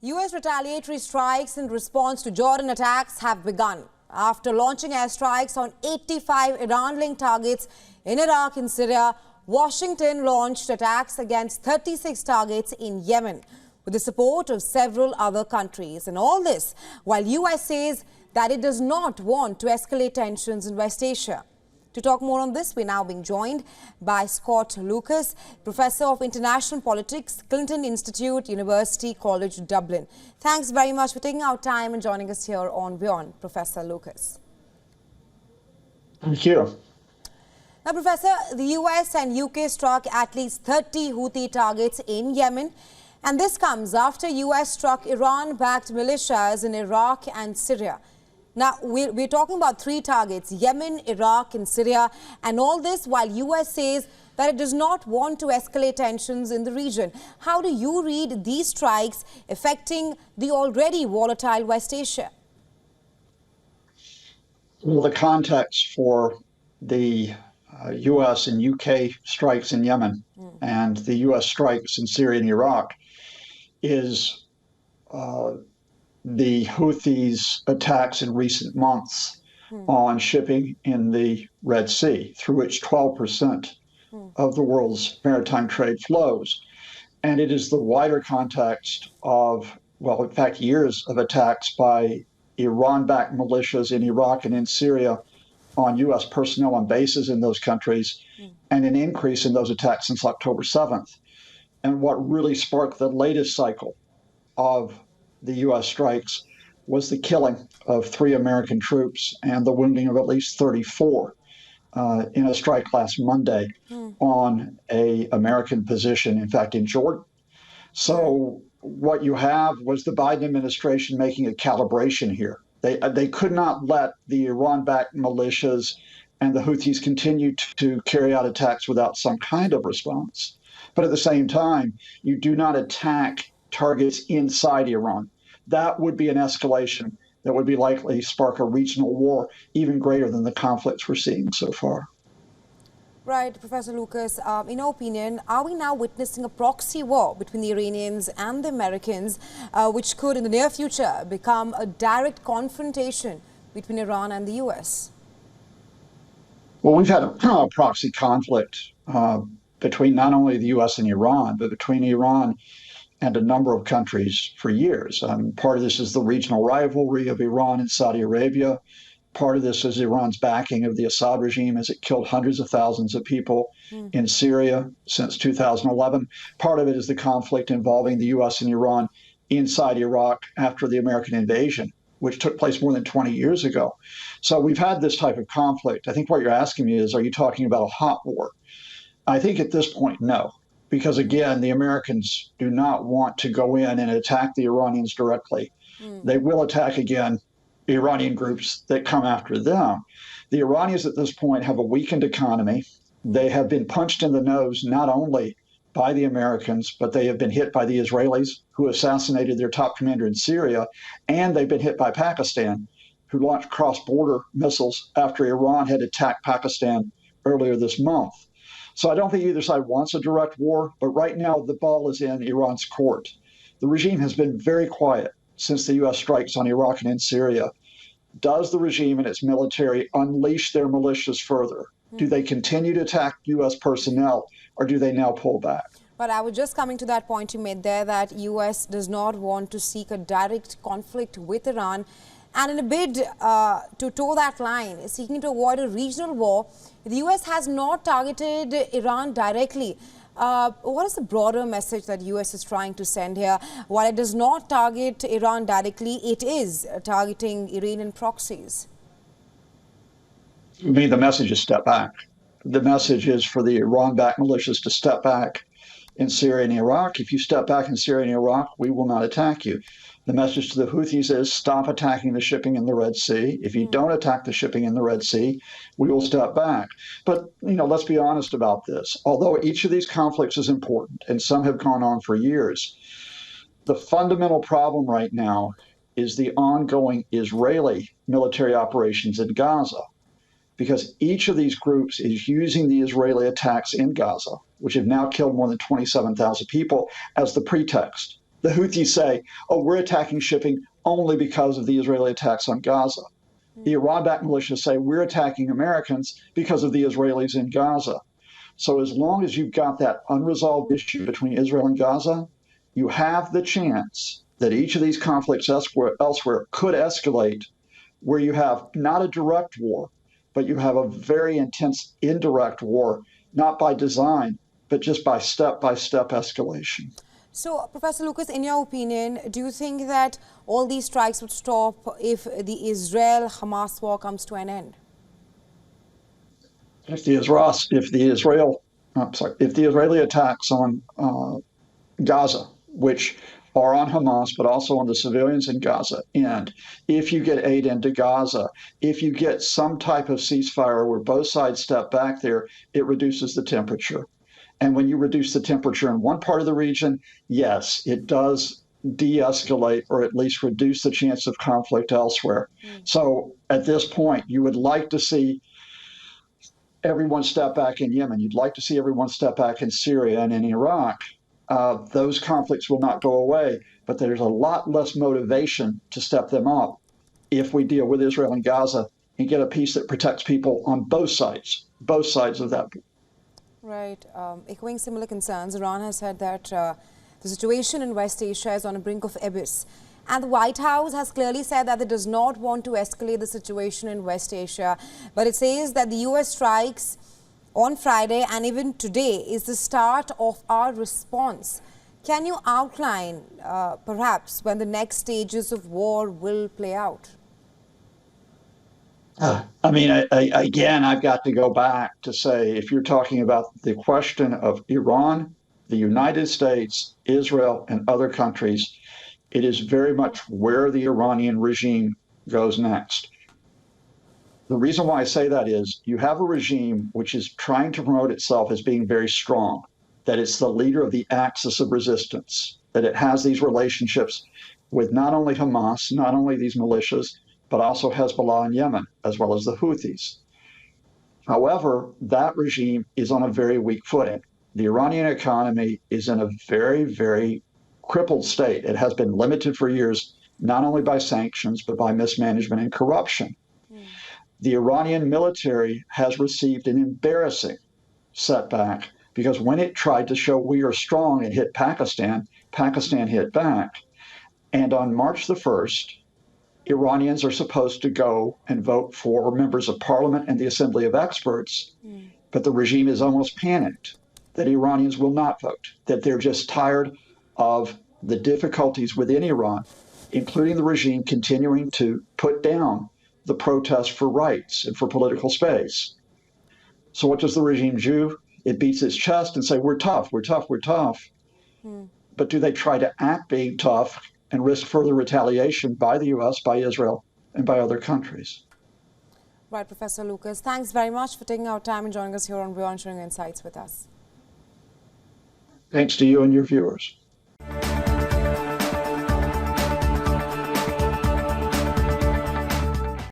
U.S. retaliatory strikes in response to Jordan attacks have begun. After launching airstrikes on 85 Iran-linked targets in Iraq and Syria, Washington launched attacks against 36 targets in Yemen with the support of several other countries. And all this while U.S. says that it does not want to escalate tensions in West Asia. To talk more on this, we're now being joined by Scott Lucas, Professor of International Politics, Clinton Institute, University College Dublin. Thanks very much for taking out time and joining us here on WION, Professor Lucas. Thank you. Now, Professor, the US and UK struck at least 30 Houthi targets in Yemen. And this comes after US struck Iran-backed militias in Iraq and Syria. Now, we're talking about three targets, Yemen, Iraq and Syria, and all this while US says that it does not want to escalate tensions in the region. How do you read these strikes affecting the already volatile West Asia? Well, the context for the US and UK strikes in Yemen and the US strikes in Syria and Iraq is the Houthis' attacks in recent months on shipping in the Red Sea, through which 12% of the world's maritime trade flows. And it is the wider context of, well, in fact, years of attacks by Iran-backed militias in Iraq and in Syria on U.S. personnel on bases in those countries, and an increase in those attacks since October 7th. And what really sparked the latest cycle of the U.S. strikes was the killing of 3 American troops and the wounding of at least 34 in a strike last Monday on an American position, in fact, in Jordan. So what you have was the Biden administration making a calibration here. They could not let the Iran-backed militias and the Houthis continue to carry out attacks without some kind of response. But at the same time, you do not attack targets inside Iran. That would be an escalation that would be likely to spark a regional war even greater than the conflicts we're seeing so far. Right, Professor Lucas, in your opinion, are we now witnessing a proxy war between the Iranians and the Americans, which could in the near future become a direct confrontation between Iran and the US? Well, we've had a proxy conflict between not only the US and Iran, but between Iran and a number of countries for years. Part of this is the regional rivalry of Iran and Saudi Arabia. Part of this is Iran's backing of the Assad regime as it killed hundreds of thousands of people in Syria since 2011. Part of it is the conflict involving the US and Iran inside Iraq after the American invasion, which took place more than 20 years ago. So we've had this type of conflict. I think what you're asking me is, are you talking about a hot war? I think at this point, no. Because again, the Americans do not want to go in and attack the Iranians directly. They will attack, again, Iranian groups that come after them. The Iranians at this point have a weakened economy. They have been punched in the nose not only by the Americans, but they have been hit by the Israelis, who assassinated their top commander in Syria, and they've been hit by Pakistan, who launched cross-border missiles after Iran had attacked Pakistan earlier this month. So I don't think either side wants a direct war, but right now the ball is in Iran's court. The regime has been very quiet since the U.S. strikes on Iraq and in Syria. Does the regime and its military unleash their militias further? Do they continue to attack U.S. personnel, or do they now pull back? But I was just coming to that point you made there, that U.S. does not want to seek a direct conflict with Iran. And in a bid to toe that line, seeking to avoid a regional war, the U.S. has not targeted Iran directly. What is the broader message that the U.S. is trying to send here? While it does not target Iran directly, it is targeting Iranian proxies. To me, the message is step back. The message is for the Iran-backed militias to step back in Syria and Iraq. If you step back in Syria and Iraq, we will not attack you. The message to the Houthis is stop attacking the shipping in the Red Sea. If you don't attack the shipping in the Red Sea, we will step back. But, let's be honest about this. Although each of these conflicts is important, and some have gone on for years, the fundamental problem right now is the ongoing Israeli military operations in Gaza, because each of these groups is using the Israeli attacks in Gaza, which have now killed more than 27,000 people, as the pretext The Houthis say, oh, we're attacking shipping only because of the Israeli attacks on Gaza. The Iran-backed militias say we're attacking Americans because of the Israelis in Gaza. So as long as you've got that unresolved issue between Israel and Gaza, you have the chance that each of these conflicts elsewhere could escalate, where you have not a direct war, but you have a very intense indirect war, not by design, but just by step escalation. So, Professor Lucas, in your opinion, do you think that all these strikes would stop if the Israel-Hamas war comes to an end? If the Israeli attacks on Gaza, which are on Hamas, but also on the civilians in Gaza, and if you get aid into Gaza, if you get some type of ceasefire where both sides step back there, it reduces the temperature. And when you reduce the temperature in one part of the region, yes, it does de-escalate or at least reduce the chance of conflict elsewhere. So at this point, you would like to see everyone step back in Yemen. You'd like to see everyone step back in Syria and in Iraq. Those conflicts will not go away, but there's a lot less motivation to step them up if we deal with Israel and Gaza and get a peace that protects people on both sides of that. Right. Echoing similar concerns, Iran has said that the situation in West Asia is on the brink of abyss. And the White House has clearly said that it does not want to escalate the situation in West Asia. But it says that the U.S. strikes on Friday and even today is the start of our response. Can you outline perhaps when the next stages of war will play out? I mean, again, I've got to go back to say, if you're talking about the question of Iran, the United States, Israel, and other countries, it is very much where the Iranian regime goes next. The reason why I say that is you have a regime which is trying to promote itself as being very strong, that it's the leader of the axis of resistance, that it has these relationships with not only Hamas, not only these militias, but also Hezbollah in Yemen, as well as the Houthis. However, that regime is on a very weak footing. The Iranian economy is in a very, very crippled state. It has been limited for years, not only by sanctions, but by mismanagement and corruption. The Iranian military has received an embarrassing setback because when it tried to show we are strong and hit Pakistan, Pakistan hit back. And on March the 1st, Iranians are supposed to go and vote for members of parliament and the Assembly of Experts, but the regime is almost panicked that Iranians will not vote, that they're just tired of the difficulties within Iran, including the regime continuing to put down the protest for rights and for political space. So what does the regime do? It beats its chest and say, we're tough, we're tough, we're tough. But do they try to act being tough and risk further retaliation by the U.S., by Israel, and by other countries? Right, Professor Lucas, thanks very much for taking our time and joining us here on WION, sharing insights with us. Thanks to you and your viewers.